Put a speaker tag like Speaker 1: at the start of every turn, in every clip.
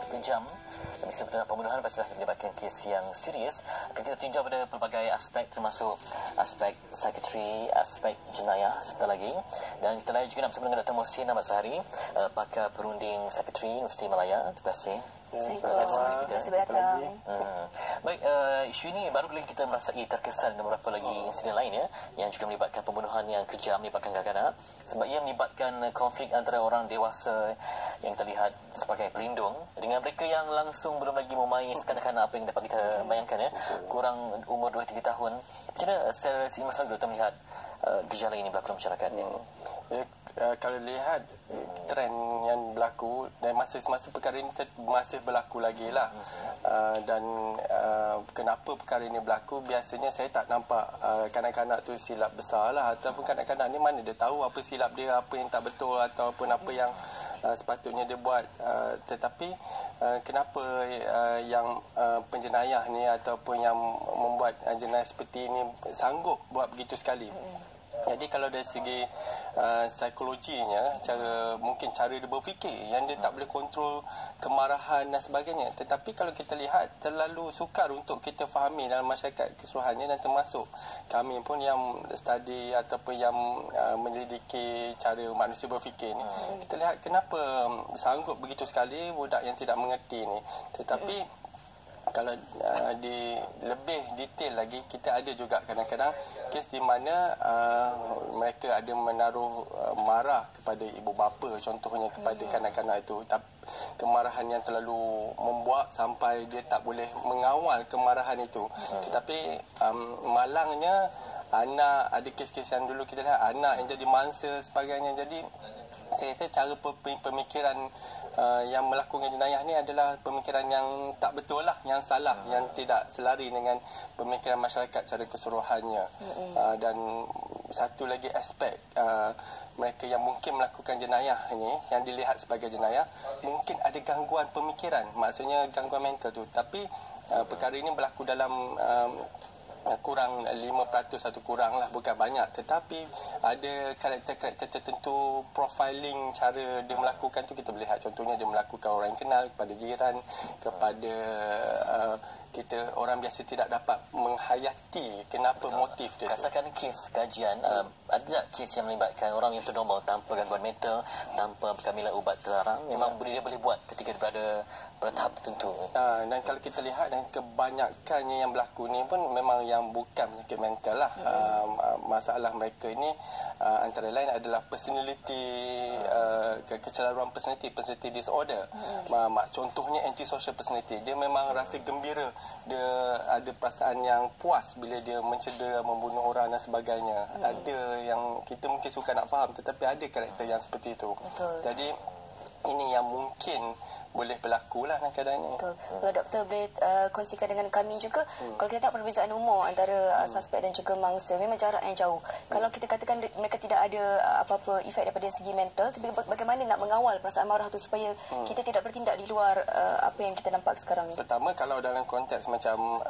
Speaker 1: kejam. Dan sebenarnya pembunuhan pastilah melibatkan kes yang serius. Akan kita tinjau pada pelbagai aspek termasuk aspek psikiatri, aspek jenayah sebentar lagi. Dan kita lain juga nak bersama dengan Dr. Mohsin Ahmad Sahari, pakar perunding psikiatri Universiti Malaya. Terima kasih.
Speaker 2: Terima kasih datang.
Speaker 1: Baik, isu ini baru lagi kita merasai terkesan dengan beberapa lagi insiden lain ya, yang juga melibatkan pembunuhan yang kejam, melibatkan kanak-kanak, sebab ia melibatkan konflik antara orang dewasa yang terlihat sebagai pelindung dengan mereka yang langsung belum lagi memais kanak-kanak, apa yang dapat kita bayangkan ya, kurang umur 2-3 tahun. Macam mana secara masalah doktor melihat gejala ini berlaku dalam masyarakat ni?
Speaker 3: Kalau lihat trend yang berlaku dan masa perkara ini masih berlaku lagi lah, dan kenapa perkara ini berlaku, biasanya saya tak nampak kanak-kanak tu silap besar lah, ataupun kanak-kanak ni mana dia tahu apa silap dia, apa yang tak betul ataupun apa yang sepatutnya dia buat, tetapi kenapa yang penjenayah ni ataupun yang membuat jenayah seperti ini sanggup buat begitu sekali. Jadi kalau dari segi psikologinya, mungkin cara dia berfikir yang dia tak boleh kontrol kemarahan dan sebagainya. Tetapi kalau kita lihat, terlalu sukar untuk kita fahami dalam masyarakat keseluruhannya, dan termasuk kami pun yang study ataupun yang menyelidiki cara manusia berfikir ni, kita lihat kenapa sanggup begitu sekali budak yang tidak mengerti ni. Tetapi kalau lebih detail lagi, kita ada juga kadang-kadang kes di mana mereka ada menaruh marah kepada ibu bapa, contohnya kepada kanak-kanak itu, kemarahan yang terlalu membuat sampai dia tak boleh mengawal kemarahan itu. Tetapi malangnya anak, ada kes-kes yang dulu kita lihat anak yang jadi mangsa sebagainya. Jadi saya rasa cara pemikiran yang melakukan jenayah ni adalah pemikiran yang tak betul lah, yang salah, yang tidak selari dengan pemikiran masyarakat secara keseluruhannya. Dan satu lagi aspek, mereka yang mungkin melakukan jenayah ini, yang dilihat sebagai jenayah, mungkin ada gangguan pemikiran, maksudnya gangguan mental tu. Tapi perkara ini berlaku dalam kurang 5% atau kurang lah, bukan banyak, tetapi ada karakter-karakter tertentu, profiling cara dia melakukan tu kita boleh lihat. Contohnya dia melakukan orang yang kenal, kepada jiran, kepada kita orang biasa tidak dapat menghayati kenapa motif dia.
Speaker 1: Berdasarkan kes kajian, ada tak kes yang melibatkan orang yang normal tanpa gangguan mental, tanpa kehamilan ubat terlarang, memang dia boleh buat ketika dia berada pada tahap tertentu?
Speaker 3: Dan kalau kita lihat, dan kebanyakannya yang berlaku ni pun memang yang bukan penyakit mental lah. Masalah mereka ini antara lain adalah personality, kecelaruan personality disorder. Contohnya antisocial personality. Dia memang rasa gembira, dia ada perasaan yang puas bila dia mencedera, membunuh orang dan sebagainya. Ada yang kita mungkin suka nak faham, tetapi ada karakter yang seperti itu.
Speaker 2: Betul.
Speaker 3: Jadi ini yang mungkin boleh berlaku lah dalam keadaan ini.
Speaker 2: Betul. Kalau doktor boleh kongsikan dengan kami juga, kalau kita tak perbezaan umur antara suspek dan juga mangsa, memang jarak yang jauh. Kalau kita katakan mereka tidak ada apa-apa efek daripada segi mental, tapi bagaimana nak mengawal perasaan marah tu supaya kita tidak bertindak di luar apa yang kita nampak sekarang ni?
Speaker 3: Pertama, kalau dalam konteks macam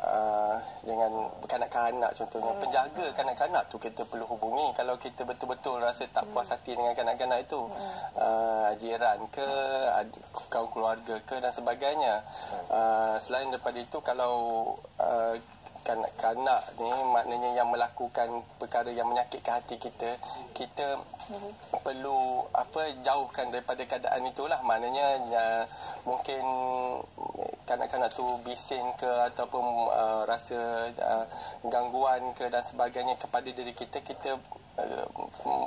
Speaker 3: dengan kanak-kanak contohnya, penjaga kanak-kanak tu kita perlu hubungi. Kalau kita betul-betul rasa tak puas hati dengan kanak-kanak itu, jiran ke, kaum keluarga ke dan sebagainya. Selain daripada itu, kalau kanak-kanak ni maknanya yang melakukan perkara yang menyakitkan hati kita, kita perlu jauhkan daripada keadaan itulah. Maknanya mungkin kanak-kanak tu bising ke ataupun rasa gangguan ke dan sebagainya kepada diri kita, kita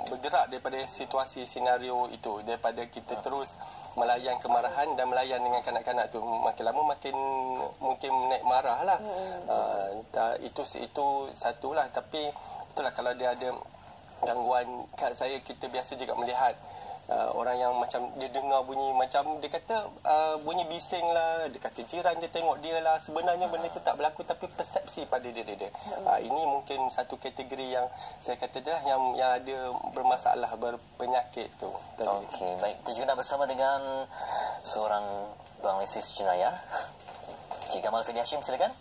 Speaker 3: bergerak daripada situasi senario itu, daripada kita terus melayan kemarahan dan melayan dengan kanak-kanak tu. Makin lama makin mungkin naik marah lah. Itu satulah. Tapi itulah, kalau dia ada gangguan, kat saya kita biasa juga melihat orang yang macam dia dengar bunyi, macam dia kata bunyi bising lah, dia kata jiran dia tengok dia lah, sebenarnya benda itu tak berlaku tapi persepsi pada diri dia. Ini mungkin satu kategori yang saya kata je lah, yang ada bermasalah, berpenyakit tu.
Speaker 1: Okey, baik. Kita juga nak bersama dengan seorang analisis jenayah, Cik Gamal Fidi Hashim, silakan.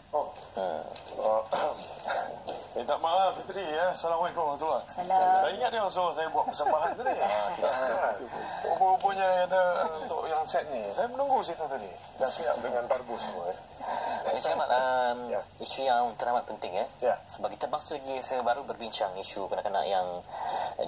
Speaker 4: Minta maaf Fitri ya. Assalamualaikum warahmatullahi wabarakatuh.
Speaker 2: Salam.
Speaker 4: Saya ingat dia suruh saya buat persembahan tadi. Rupa-rupanya kata untuk yang set ni. Saya menunggu situ tadi. Dah siap dengan barbus semua.
Speaker 1: Encik Ahmad, isu yang teramat penting ya.
Speaker 4: Ya.
Speaker 1: Sebab kita bangsa lagi saya baru berbincang isu kanak-kanak yang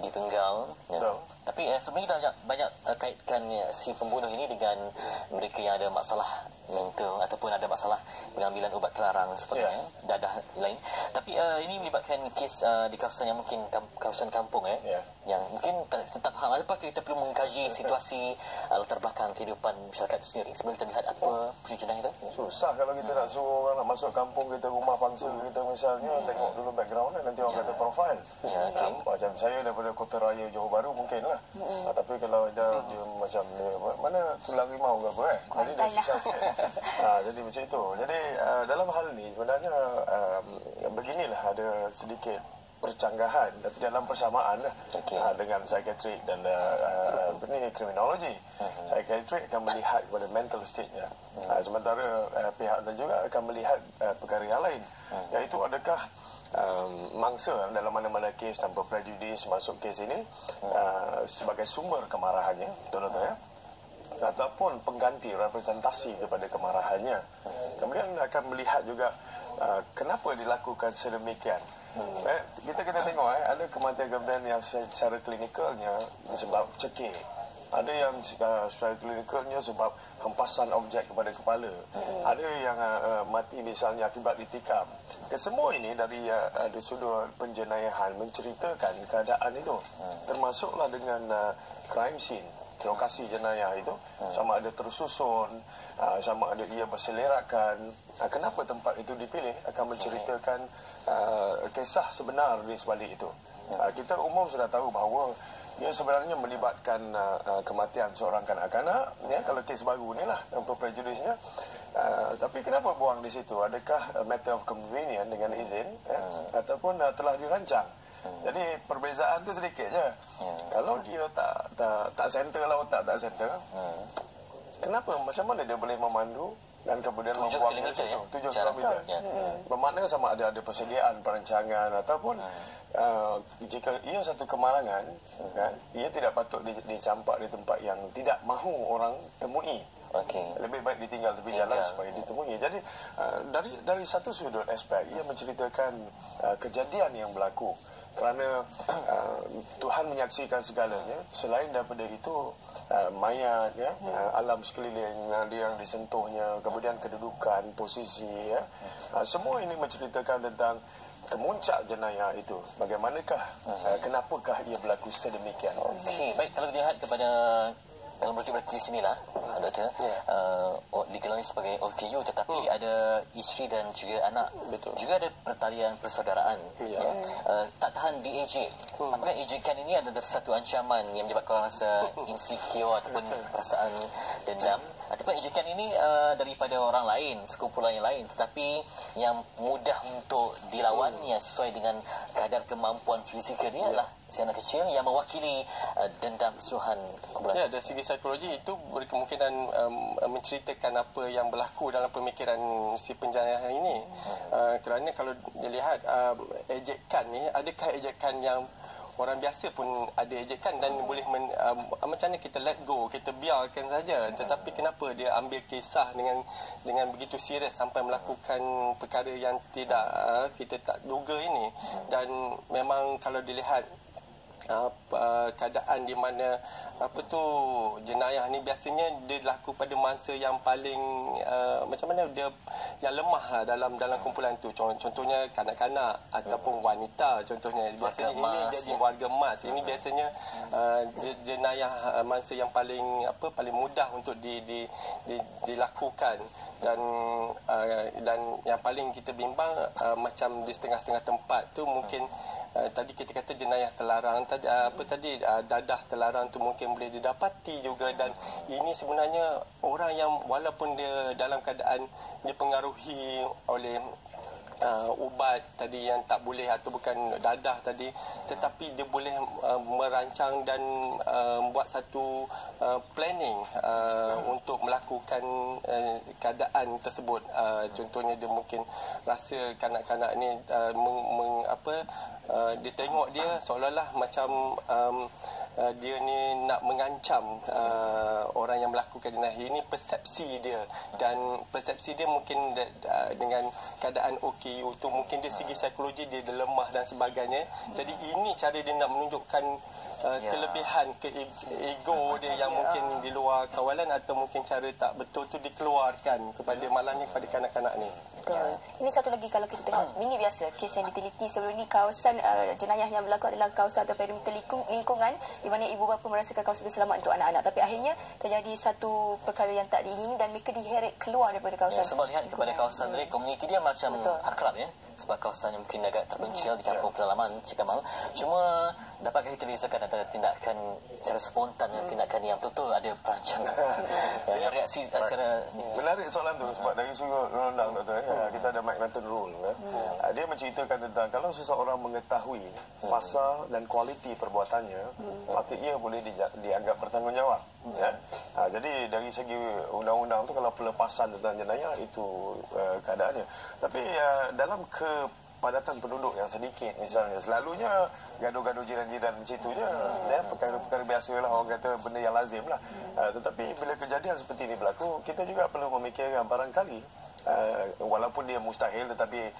Speaker 1: dipenggal. Ya.
Speaker 4: Betul.
Speaker 1: Tapi sebenarnya kita banyak kaitkan si pembunuh ini dengan mereka yang ada masalah mental ataupun ada masalah pengambilan ubat terlarang sebagainya, dadah lain. Tapi ini melibatkan kes di kawasan yang mungkin kawasan kampung yang mungkin tetap hal apa kita perlu mengkaji situasi latar belakang kehidupan masyarakat itu sendiri sebelum kita lihat apa perjalanan itu.
Speaker 4: Susah kalau kita nak suruh orang nak masuk kampung kita, rumah pangsa kita misalnya, tengok dulu background nanti orang kata profile. Macam saya daripada Kota Raya Johor Bahru mungkin lah. Tapi kalau ada dia macam dia, mana tulang rimau ke apa jadi dia susah sikit. Jadi macam itu. Jadi dalam hal ni sebenarnya beginilah ada sedikit percanggahan tapi dalam persamaan lah dengan psychiatric dan kriminologi. Psychiatric akan melihat kepada mental state-nya. Sementara pihak lain juga akan melihat perkara yang lain, iaitu adakah mangsa dalam mana-mana kes tanpa prejudis masuk kes ini sebagai sumber kemarahannya, betul-betul ya, ataupun pengganti representasi kepada kemarahannya. Kemudian akan melihat juga kenapa dilakukan sedemikian. Kita kena tengok ada kematian-kematian yang secara klinikalnya sebab cekik, ada yang secara klinikalnya sebab hempasan objek kepada kepala, ada yang mati misalnya akibat ditikam. Kesemua ini dari sudut penjenayahan menceritakan keadaan itu, termasuklah dengan crime scene, lokasi jenayah itu, sama ada tersusun, sama ada ia berselerakkan. Kenapa tempat itu dipilih akan menceritakan kisah sebenar di sebalik itu. Kita umum sudah tahu bahawa ia sebenarnya melibatkan kematian seorang kanak-kanak, ya, kalau kes baru ni lah tanpa prejudisnya. Tapi kenapa buang di situ? Adakah matter of convenience dengan izin, ataupun telah dirancang? Jadi perbezaan tu sedikit je. Kalau dia tak center lah, tak center, kenapa? Macam mana dia boleh memandu dan kemudian
Speaker 1: 7
Speaker 4: membuang
Speaker 1: kilometer ya?
Speaker 4: 7 kilometer. Bermakna sama ada persediaan perancangan ataupun jika ia satu kemalangan, kan, ia tidak patut dicampak di tempat yang tidak mahu orang temui. Lebih baik ditinggal tepi jalan supaya ditemui. Jadi dari satu sudut aspek ia menceritakan kejadian yang berlaku kerana Tuhan menyaksikan segalanya. Selain daripada itu mayat, ya, alam sekeliling dia yang disentuhnya, kemudian kedudukan, posisi, ya, semua ini menceritakan tentang kemuncak jenayah itu. Bagaimanakah, kenapakah ia berlaku sedemikian?
Speaker 1: Baik, kalau kita lihat kepada dalam rujuk berarti di sinilah, Doktor, dikenali sebagai OTU, tetapi ada isteri dan juga anak.
Speaker 3: Betul.
Speaker 1: Juga ada pertalian persaudaraan. Tak tahan DAJ. Apakah ejekan ini adalah satu ancaman yang menyebabkan orang rasa insecure ataupun perasaan dendam? Ataupun ejekan ini daripada orang lain, sekumpulan yang lain, tetapi yang mudah untuk dilawan, yang sesuai dengan kadar kemampuan fizikal dia adalah si anak kecil yang mewakili dendam keseluruhan kumpulan.
Speaker 3: Dari segi psikologi itu berkemungkinan menceritakan apa yang berlaku dalam pemikiran si penjenayah ini. Kerana kalau dilihat ejekan ni, adakah ejekan yang orang biasa pun ada ejekan dan boleh macam mana kita let go, kita biarkan saja. Tetapi kenapa dia ambil kisah dengan begitu serius sampai melakukan perkara yang tidak kita tak duga ini. Dan memang kalau dilihat keadaan di mana jenayah ni biasanya dia berlaku pada masa yang paling macam mana dia yang lemah dalam kumpulan tu. Contohnya kanak-kanak ataupun wanita, contohnya biasanya ini jadi warga emas. Ini biasanya jenayah masa yang paling mudah untuk dilakukan. Dan yang paling kita bimbang macam di setengah-setengah tempat tu mungkin tadi kita kata jenayah terlarang, dadah terlarang tu mungkin boleh didapati juga. Dan ini sebenarnya orang yang walaupun dia dalam keadaan dipengaruhi oleh ubat tadi yang tak boleh atau bukan dadah tadi, tetapi dia boleh merancang dan buat satu planning untuk melakukan keadaan tersebut. Contohnya dia mungkin rasa kanak-kanak ni dia tengok dia seolah-olah macam dia ni nak mengancam orang yang melakukan jenayah. Ini persepsi dia, dan persepsi dia mungkin dengan keadaan OKU tu mungkin dari segi psikologi dia lemah dan sebagainya. Jadi ini cara dia nak menunjukkan kelebihan ego dia yang mungkin di luar kawalan, atau mungkin cara tak betul tu dikeluarkan kepada malangnya kepada kanak-kanak ni.
Speaker 2: Betul. Ini satu lagi, kalau kita tengok ini biasa kes yang diteliti sebelum ni, kawasan jenayah yang berlaku adalah kawasan atau perimeter lingkungan di mana ibu bapa merasakan kawasan itu selamat untuk anak-anak, tapi akhirnya terjadi satu perkara yang tak diingini dan mereka diheret keluar daripada kawasan.
Speaker 1: Sebab lihat kepada kawasan tadi, komuniti dia macam akrab ya. Sebab kawasan yang mungkin agak terpencil di kampung pedalaman Cikamal. Cuma dapatkah kita bezakan antara tindakan secara spontan dan tindakan yang betul-betul ada perancangan? Yang reaksi secara
Speaker 4: menarik soalan tu, sebab dari sudut undang-undang Dr. Kita ada Magneton Rule kan. Dia menceritakan tentang kalau seseorang mengetahui fasa dan kualiti perbuatannya, maka ia boleh dianggap bertanggungjawab. Jadi dari segi undang-undang tu, kalau pelepasan tentang jenayah itu keadaannya. Tapi dalam kepadatan penduduk yang sedikit misalnya, selalunya gaduh-gaduh jiran-jiran macam itu je, perkara-perkara biasa lah, orang kata benda yang lazim lah. Tetapi bila kejadian seperti ini berlaku, kita juga perlu memikirkan barangkali walaupun dia mustahil, tetapi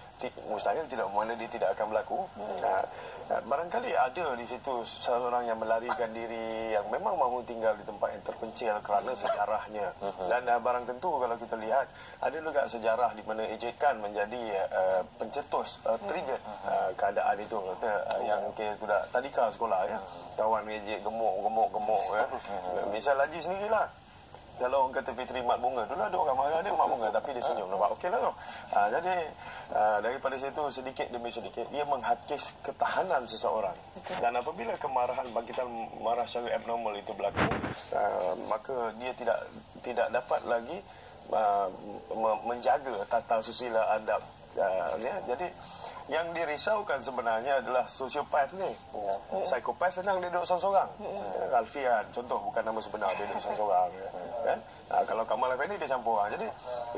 Speaker 4: mustahil tidak bermakna dia tidak akan berlaku. Barangkali ada di situ seorang yang melarikan diri, yang memang mahu tinggal di tempat yang terpencil kerana sejarahnya. Dan barang tentu kalau kita lihat, ada juga sejarah di mana ejekan menjadi pencetus, trigger keadaan itu. Yang budak tadika sekolah ya, kawan ejek gemuk ya. Misal Haji sendirilah, kalau orang kata Fitri mat bunga, dulu ada orang marah dia mat bunga, tapi dia senyum, nampak okey lah tu. Jadi daripada situ sedikit demi sedikit dia menghakis ketahanan seseorang. Dan apabila kemarahan, bangkitan marah secara abnormal itu berlaku, maka dia tidak dapat lagi menjaga tata susila adab. Jadi yang dirisaukan sebenarnya adalah sosiopat ni. Psikopat senang dia duduk seorang-seorang. Alfian contoh, bukan nama sebenar, dia duduk seorang-seorang kan. Kalau Kamal Effendi dia campur orang. Jadi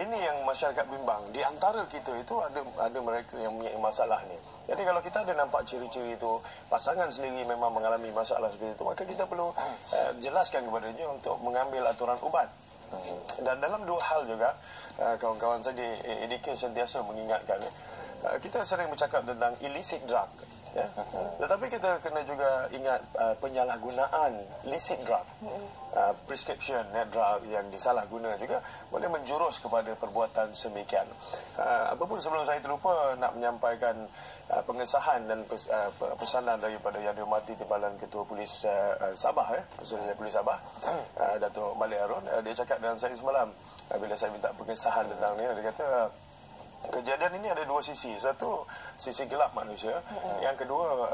Speaker 4: ini yang masyarakat bimbang. Di antara kita itu ada mereka yang mempunyai masalah ni. Jadi kalau kita ada nampak ciri-ciri itu, pasangan sendiri memang mengalami masalah seperti itu, maka kita perlu jelaskan kepadanya untuk mengambil aturan ubat. Dan dalam dua hal juga, kawan-kawan saya di EDK sentiasa mengingatkan, kita sering bercakap tentang illicit drug, ya. Tetapi kita kena juga ingat penyalahgunaan licit drug, prescription drug yang disalahguna juga boleh menjurus kepada perbuatan semikian. Apapun sebelum saya terlupa nak menyampaikan pengesahan dan pesanan daripada Yang Dihormati Timbalan Ketua Polis Sabah, Presiden Polis Sabah, Datuk Malik Harun. Dia cakap dengan saya semalam bila saya minta pengesahan tentang ni, dia kata kejadian ini ada dua sisi. Satu, sisi gelap manusia. Yang kedua,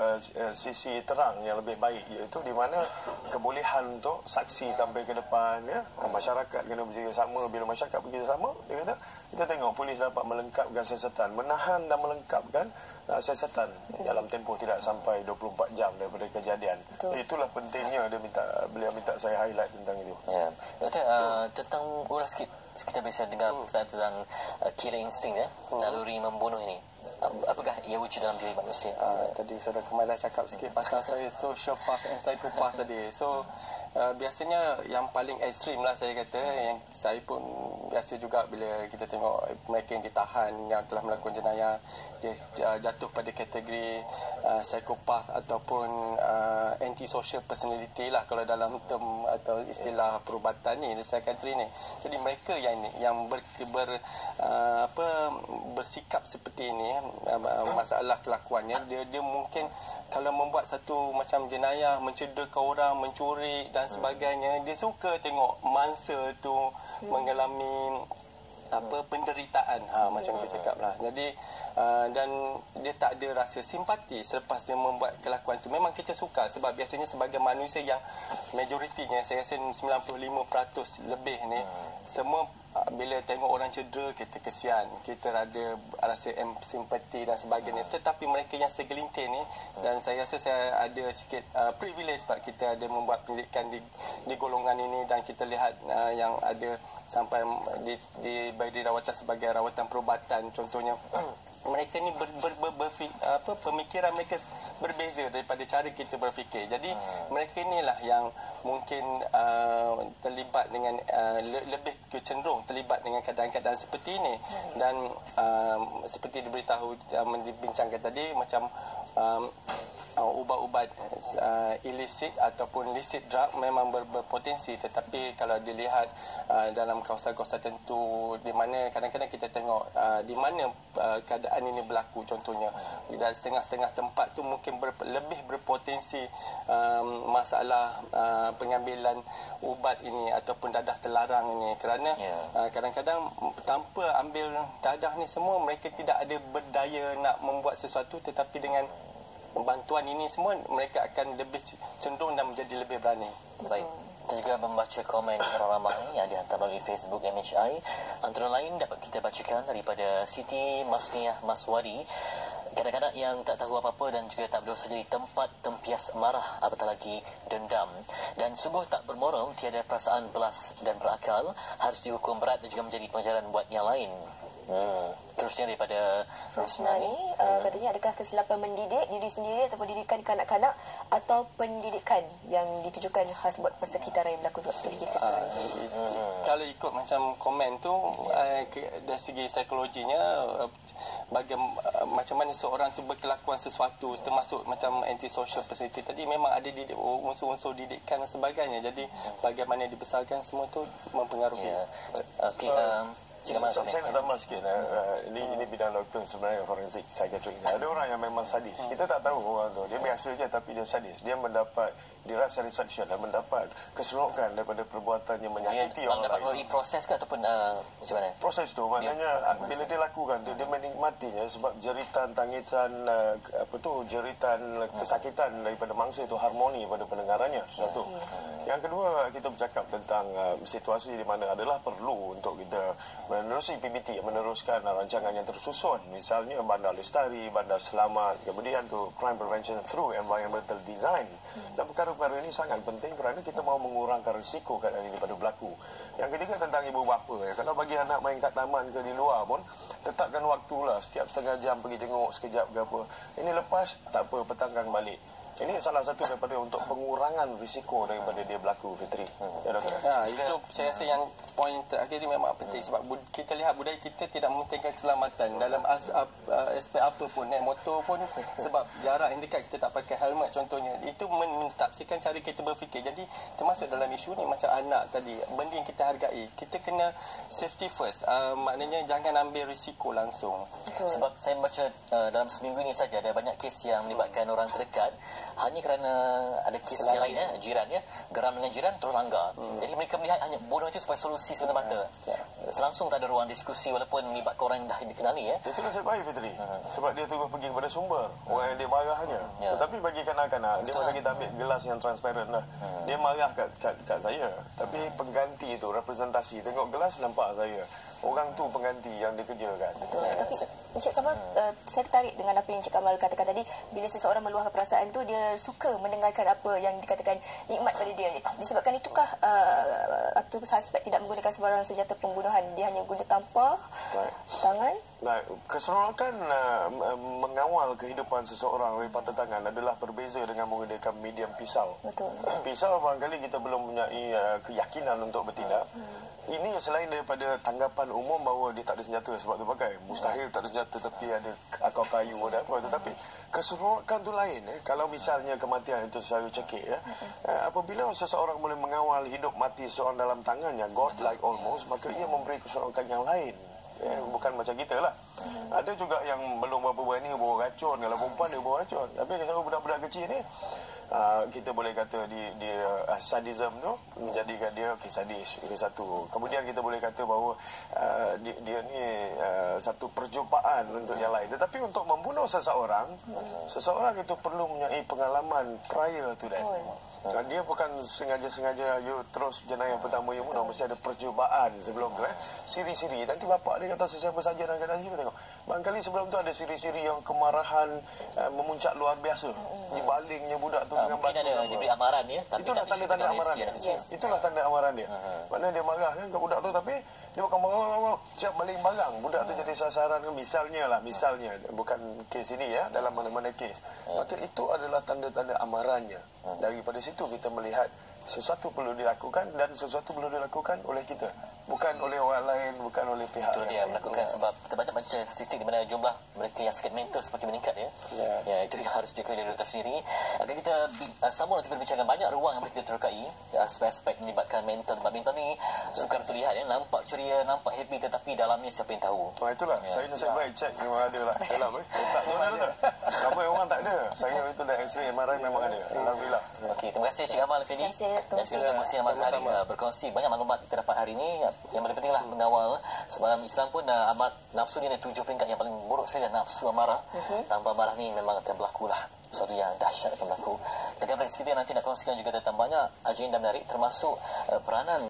Speaker 4: sisi terang yang lebih baik, iaitu di mana kebolehan untuk saksi tampil ke depan, ya. Masyarakat kena bekerjasama. Bila masyarakat bekerjasama, dia kata, kita tengok polis dapat melengkapkan siasatan, menahan dan melengkapkan siasatan dalam tempoh tidak sampai 24 jam daripada kejadian. Itulah pentingnya beliau minta saya highlight tentang itu.
Speaker 1: Ya. Doktor, tentang ulas sikit, kita bisa dengar tentang killer instinct, ya, naluri membunuh ini. Apakah ia wujud dalam diri manusia?
Speaker 3: Tadi Saudara Kamal dah cakap sikit pasal saya sociopath and psychopath tadi. So biasanya yang paling ekstrim lah saya kata, yang saya pun biasa juga bila kita tengok mereka yang ditahan, yang telah melakukan jenayah, dia jatuh pada kategori psikopat ataupun antisocial personality lah kalau dalam term atau istilah perubatan ni, psychiatry ni. Jadi mereka yang bersikap seperti ini, masalah kelakuannya, dia mungkin kalau membuat satu macam jenayah, mencederakan orang, mencuri dan sebagainya, dia suka tengok mangsa tu mengalami penderitaan, macam tu cakap lah. Jadi dan dia tak ada rasa simpati selepas dia membuat kelakuan tu. Memang kita suka, sebab biasanya sebagai manusia yang majoritinya, saya rasa 95% lebih ni, semua bila tengok orang cedera, kita kesian, kita rasa simpati dan sebagainya. Tetapi mereka yang segelintir ni, dan saya rasa saya ada sikit privilege sebab kita ada membuat pendidikan di golongan ini, dan kita lihat yang ada sampai diberi rawatan sebagai rawatan perubatan contohnya. Mereka ni pemikiran mereka berbeza daripada cara kita berfikir. Jadi mereka inilah yang mungkin terlibat dengan lebih cenderung terlibat dengan keadaan-keadaan seperti ini. Dan seperti diberitahu, dibincangkan tadi, macam ubat-ubat illicit ataupun licit drug memang berpotensi, tetapi kalau dilihat dalam kawasan-kawasan tertentu di mana kadang-kadang kita tengok di mana keadaan ini berlaku, contohnya dan setengah-setengah tempat tu mungkin lebih berpotensi masalah pengambilan ubat ini ataupun dadah terlarang ini, kerana kadang-kadang tanpa ambil dadah ni semua mereka tidak ada berdaya nak membuat sesuatu, tetapi dengan bantuan ini semua mereka akan lebih cenderung dan menjadi lebih berani.
Speaker 1: Baik. Kita juga membaca komen orang ramai yang dihantar melalui Facebook MHI. Antara lain dapat kita bacakan daripada Siti Masniah Maswari. Kadang-kadang yang tak tahu apa-apa dan juga tak berdosa jadi tempat tempias marah, apatah lagi dendam. Dan sungguh tak bermoral, tiada perasaan belas dan berakal, harus dihukum berat dan juga menjadi pengajaran buat yang lain. Terusnya daripada
Speaker 2: Rosnani, katanya adakah kesilapan mendidik diri sendiri ataupun didikan kanak-kanak atau pendidikan yang ditujukan khas buat persekitaran yang berlaku sekali kita sekarang?
Speaker 3: Kalau ikut macam komen tu, dari segi psikologinya, macam mana seorang tu berkelakuan sesuatu, termasuk macam antisocial personality tadi, memang ada unsur-unsur didikan dan sebagainya. Jadi bagaimana dibesarkan semua tu mempengaruhi.
Speaker 1: Okey,
Speaker 4: saya nak tambah sikit. Ini bidang doktor sebenarnya, forensik, psikiatrik. Ada orang yang memang sadis. Kita tak tahu orang tu. Dia biasa je tapi dia sadis. Dia mendapat derive satisfaction dan mendapat keseronokan daripada perbuatan yang menyakiti orang lain.
Speaker 1: Dapat melalui proses ke ataupun macam mana?
Speaker 4: Proses tu maknanya bila dia lakukan tu, dia menikmatinya sebab jeritan tangisan jeritan kesakitan daripada mangsa itu harmoni pada pendengarannya. Satu. Yang kedua, kita bercakap tentang situasi di mana adalah perlu untuk kita menerusi PBT, meneruskan rancangan yang tersusun, misalnya bandar lestari, bandar selamat, kemudian tu crime prevention through environmental design. Dan perkara-perkara ini sangat penting kerana kita mahu mengurangkan risiko keadaan ini pada berlaku. Yang ketiga tentang ibu bapa. Kalau bagi anak main kat taman ke di luar pun, tetapkan waktulah, setiap setengah jam pergi jenguk sekejap ke apa. Ini lepas, tak apa, petangkan balik. Ini salah satu daripada untuk pengurangan risiko daripada dia berlaku, Fitri. Ya, Doktor?
Speaker 3: Itu saya rasa yang poin terakhir ini memang penting sebab kita lihat budaya kita tidak mementingkan keselamatan dalam aspek apa pun, naik motor pun, sebab jarak yang dekat kita tak pakai helmet contohnya. Itu mentafsirkan cara kita berfikir. Jadi termasuk dalam isu ni macam anak tadi, benda yang kita hargai, kita kena safety first. Maknanya jangan ambil risiko langsung.
Speaker 1: Sebab saya baca dalam seminggu ini saja ada banyak kes yang melibatkan orang terdekat, hanya kerana ada kes yang lain, jiran geram dengan jiran terus langgar. Jadi mereka melihat hanya bunuh itu sebagai solusi semata-mata. Selangsung tak ada ruang diskusi walaupun melibatkan orang yang dah dikenali.
Speaker 4: Itu nasib baik, Fitri. Sebab dia terus pergi kepada sumber orang yang dia marahnya. Tetapi bagi kanak-kanak, dia macam kita ambil gelas yang transparent lah. Dia marah kat saya. Tapi pengganti itu, representasi, tengok gelas nampak saya. Orang tu pengganti yang dikerjakan.
Speaker 2: Betul. Tapi Encik Kamal, saya tertarik dengan apa yang Encik Kamal katakan tadi. Bila seseorang meluahkan perasaan tu, dia suka mendengarkan apa yang dikatakan nikmat pada dia. Disebabkan itukah suspek tidak menggunakan sebarang senjata pembunuhan? Dia hanya guna tampar, tangan?
Speaker 4: Keseronokan mengawal kehidupan seseorang daripada tangan adalah berbeza dengan menggunakan medium pisau.
Speaker 2: Betul.
Speaker 4: Pisau barangkali kita belum mempunyai keyakinan untuk bertindak. Ini selain daripada tanggapan umum bahawa dia tak ada senjata sebab tu pakai. Mustahil tak ada senjata tapi ada akar kayu ada apa. Tetapi keseronokan tu lain. Kalau misalnya kematian itu secara cekik, apabila seseorang boleh mengawal hidup mati seseorang dalam tangannya, God-like almost, maka ia memberi keseronokan yang lain. Bukan macam kita lah. Ada juga yang belum berapa berani bawa racun. Kalau perempuan dia bawa racun. Tapi kalau budak-budak kecil ni, kita boleh kata dia sadism tu menjadikan dia sadis. Itu satu. Kemudian kita boleh kata bahawa dia ni satu perjumpaan untuk yang lain. Tetapi untuk membunuh seseorang itu perlu mempunyai pengalaman prior to that. Dia bukan sengaja-sengaja you terus jenayah pertama you bunuh, mesti ada percubaan sebelum tu. Siri-siri. Nanti bapak dia kata sesiapa saja dalam keadaan you tengok. Barangkali sebelum tu ada siri-siri yang kemarahan memuncak luar biasa. Dibalingnya budak tu dengan
Speaker 1: mungkin ada diberi amaran ya, tapi
Speaker 4: itulah tanda-tanda amaran dia. Itulah tanda amaran dia. Mana dia marah kan ke budak tu, tapi dia bukan marah, siap baling barang. Budak tu jadi sasaran misalnya bukan kes ini ya, dalam mana-mana kes. Maka itu adalah tanda-tanda amarannya. Daripada situ kita melihat sesuatu perlu dilakukan dan sesuatu perlu dilakukan oleh kita, bukan oleh orang lain, bukan oleh pihak
Speaker 1: itu dia melakukan sebab kita banyak baca statistik di mana jumlah mereka yang sakit mental semakin meningkat ya. Ya itu yang harus diketahui dari doktor sendiri. Agar kita sambung nanti berbincang banyak ruang yang boleh kita terkai aspek-aspek melibatkan mental. Mental ni sukar terlihat ya, nampak ceria, nampak happy, tetapi dalamnya siapa yang tahu.
Speaker 4: Itulah saya nasib baik cek memang ada lah dalam tak tahu ada. Ramai orang tak ada. Saya itu dah X-ray MRI memang ada. Alhamdulillah.
Speaker 1: Okey, terima kasih Cik Amal Feli. Dan kita berkongsi hari berkongsi banyak maklumat kita dapat hari ini. Yang paling pentinglah mengawal sebab dalam Islam pun amat nafsu ni ada 7 peringkat yang paling buruk saja, nafsu amarah. Tanpa amarah ni memang akan berlaku lah sesuatu yang dahsyat akan berlaku. Kita akan bereksekutif nanti nak kongsikan juga tentang banyak agenda menarik termasuk peranan